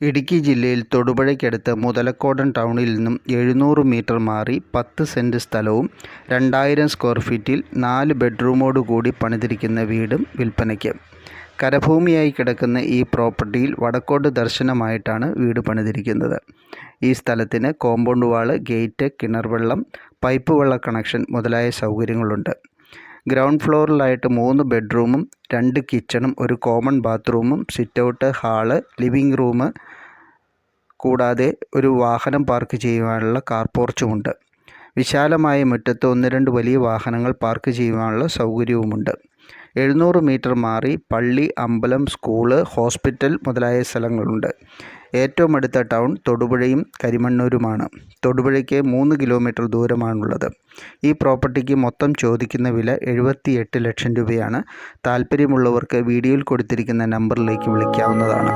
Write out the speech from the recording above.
ഇടുക്കി ജില്ലയിൽ തൊടുപുഴയ്ക്കടുത്ത് മുതലക്കോടൻ ടൗണിൽ നിന്നും 700 മീറ്റർ മാറി 10 സെൻറ് സ്ഥലവും 2000 സ്ക്വയർ ഫീറ്റിൽ 4 ബെഡ്റൂമോടുകൂടി പണിതിരിക്കുന്ന വീടും വിൽപ്പനയ്ക്ക്. കരഭൂമിയായി കിടക്കുന്ന ഈ പ്രോപ്പർട്ടിയിൽ വടക്കോട്ട് ദർശനമായിട്ടാണ് വീട് പണിതിരിക്കുന്നത്. ഈ സ്ഥലത്തിന് കോമ്പൗണ്ട് വാള്, ഗേറ്റ്, കിണർവെള്ളം, പൈപ്പ് വെള്ള കണക്ഷൻ മുതലായ സൗകര്യങ്ങളുണ്ട്. ഗ്രൗണ്ട് ഫ്ലോറിലായിട്ട് 3 ബെഡ്റൂമും 2 കിച്ചണും 1 കോമൺ ബാത്റൂമും സിറ്റൗട്ട്, ഹാള്, ലിവിംഗ് റൂം കൂടാതെ ഒരു വാഹനം പാർക്ക് ചെയ്യുവാനുള്ള കാർ പോർച്ചുമുണ്ട്. വിശാലമായ മുറ്റത്ത് 1-2 വലിയ വാഹനങ്ങൾ പാർക്ക് ചെയ്യുവാനുള്ള സൗകര്യവുമുണ്ട്. 700 മീറ്റർ മാറി പള്ളി, അമ്പലം, സ്കൂള്, ഹോസ്പിറ്റൽ മുതലായ സ്ഥലങ്ങളുണ്ട്. ഏറ്റവും അടുത്ത ടൗൺ തൊടുപുഴയും കരിമണ്ണൂരുമാണ്. തൊടുപുഴയ്ക്ക് 3 കിലോമീറ്റർ ദൂരമാണുള്ളത്. ഈ പ്രോപ്പർട്ടിക്ക് മൊത്തം ചോദിക്കുന്ന വില 78 ലക്ഷം രൂപയാണ്. താല്പര്യമുള്ളവർക്ക് വീഡിയോയിൽ കൊടുത്തിരിക്കുന്ന നമ്പറിലേക്ക് വിളിക്കാവുന്നതാണ്.